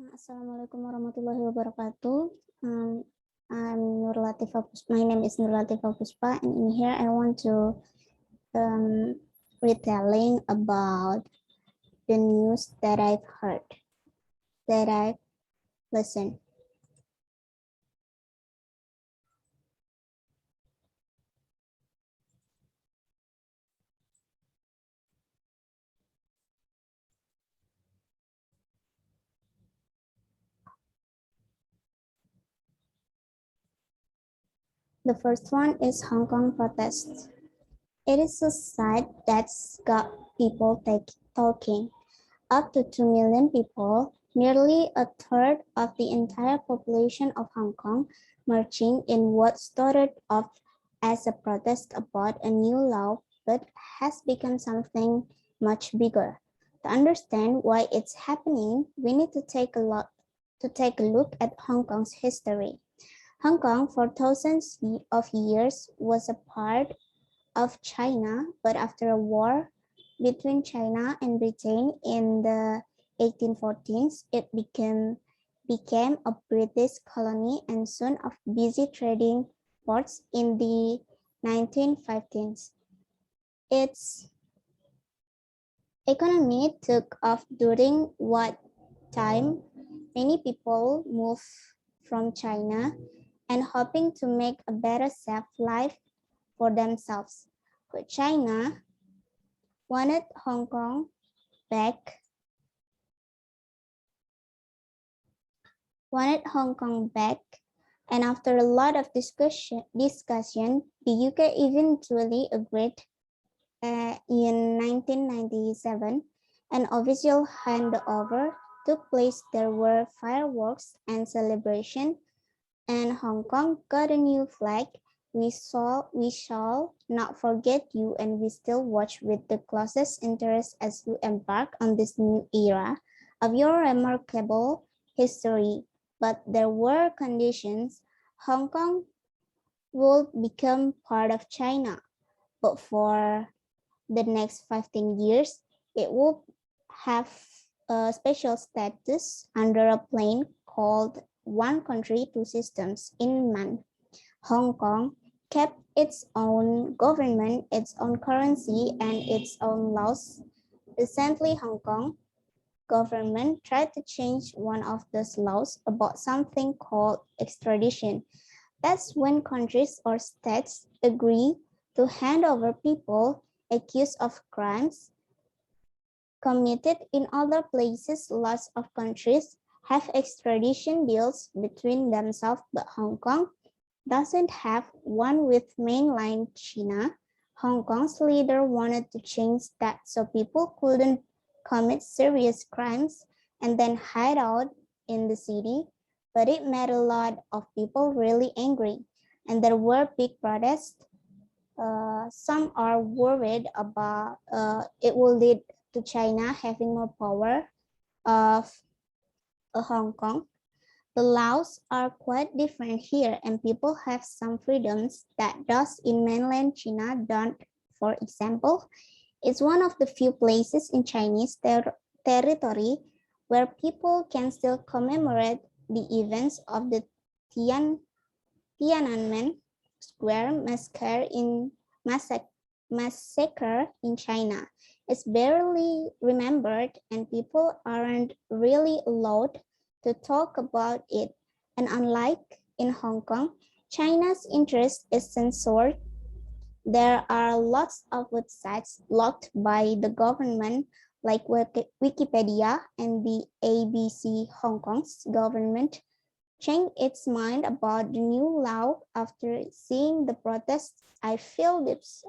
Assalamualaikum warahmatullahi wabarakatuh. I'm Nur Lathifah Puspa. My name is Nur Lathifah Puspa, and in here I want to retelling about the news that I've heard, that I've listened. The first one is Hong Kong protests. It is a sight that's got people talking. Up to 2 million people, nearly a third of the entire population of Hong Kong, marching in what started off as a protest about a new law but has become something much bigger. To understand why it's happening, we need to take a look at Hong Kong's history. Hong Kong for thousands of years was a part of China, but after a war between China and Britain in the 1814s, it became a British colony and soon of busy trading ports in the 1950s. Its economy took off during what time many people moved from China and hoping to make a better safe life for themselves. But China wanted Hong Kong back, and after a lot of discussion, the UK eventually agreed in 1997. An official handover took place. There were fireworks and celebration, and Hong Kong got a new flag. We shall not forget you, and we still watch with the closest interest as you embark on this new era of your remarkable history. But there were conditions. Hong Kong would become part of China, but for the next 15 years, it would have a special status under a plan called One Country, Two Systems in Man. Hong Kong kept its own government, its own currency, and its own laws. Recently, Hong Kong government tried to change one of those laws about something called extradition. That's when countries or states agree to hand over people accused of crimes committed in other places. Lots of countries have extradition deals between themselves, but Hong Kong doesn't have one with mainland China. Hong Kong's leader wanted to change that so people couldn't commit serious crimes and then hide out in the city, but it made a lot of people really angry, and there were big protests. Some are worried about it will lead to China having more power of Hong Kong. The laws are quite different here, and people have some freedoms that those in mainland China don't. For example, it's one of the few places in Chinese territory where people can still commemorate the events of the Tiananmen Square massacre in China. It's barely remembered, and people aren't really allowed to talk about it. And unlike in Hong Kong, China's interest is censored. There are lots of websites blocked by the government, like Wikipedia, and the ABC Hong Kong's government changed its mind about the new law after seeing the protests. I feel this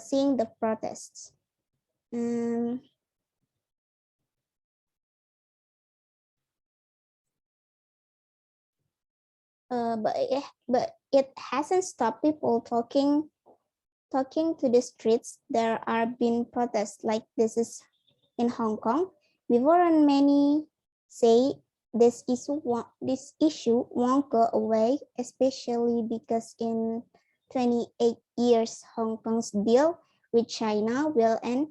seeing the protests. But it hasn't stopped people talking to the streets. There are been protests like this is in Hong Kong before, and many say this issue won't go away, especially because in 28 years Hong Kong's deal with China will end.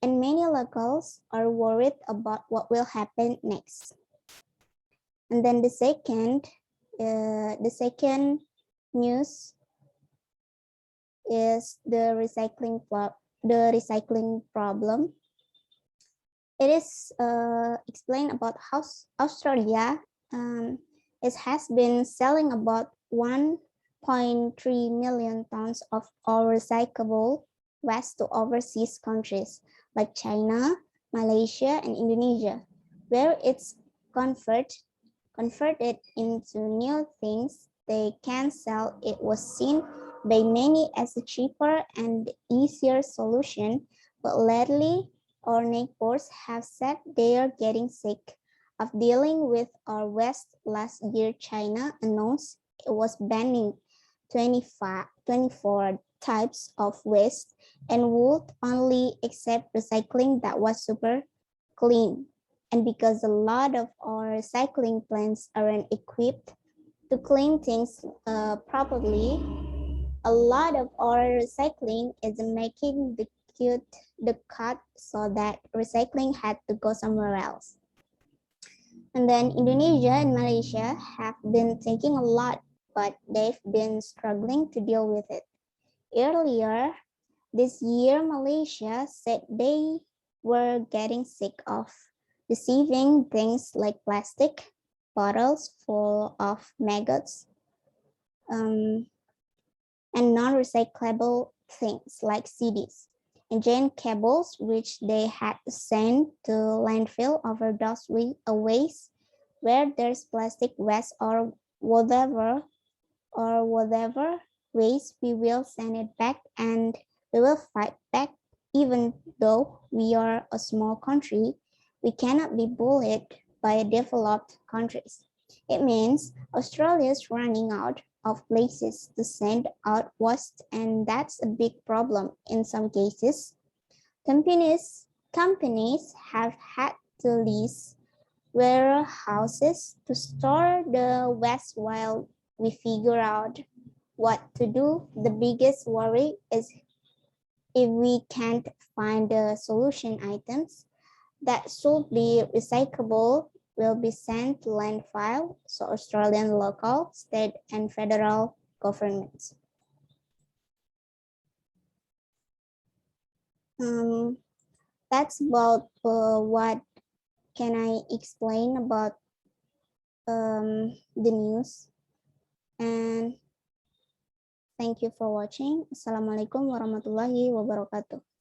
and many locals are worried about what will happen next. And then the second news is the recycling problem. It is explained about how Australia it has been selling about 1.3 million tons of all recyclable waste to overseas countries like China, Malaysia, and Indonesia, where it's converted into new things they can sell. It was seen by many as a cheaper and easier solution, but lately our neighbors have said they are getting sick of dealing with our waste. Last year, China announced it was banning 24 types of waste and would only accept recycling that was super clean. And because a lot of our recycling plants aren't equipped to clean things properly, a lot of our recycling is making the cut so that recycling had to go somewhere else. And then Indonesia and Malaysia have been thinking a lot, but they've been struggling to deal with it. Earlier this year, Malaysia said they were getting sick of receiving things like plastic bottles full of maggots, um, and non-recyclable things like CDs and giant cables, which they had to send to landfill over those waste where there's plastic waste or whatever waste, we will send it back and we will fight back. Even though we are a small country, we cannot be bullied by developed countries. It means Australia is running out of places to send out waste, and that's a big problem. In some cases, companies have had to lease warehouses to store the waste while we figure out what to do. The biggest worry is if we can't find the solution items that should be recyclable will be sent to landfill, so Australian local, state, and federal governments. Um, that's about what can I explain about the news. And thank you for watching. Assalamualaikum warahmatullahi wabarakatuh.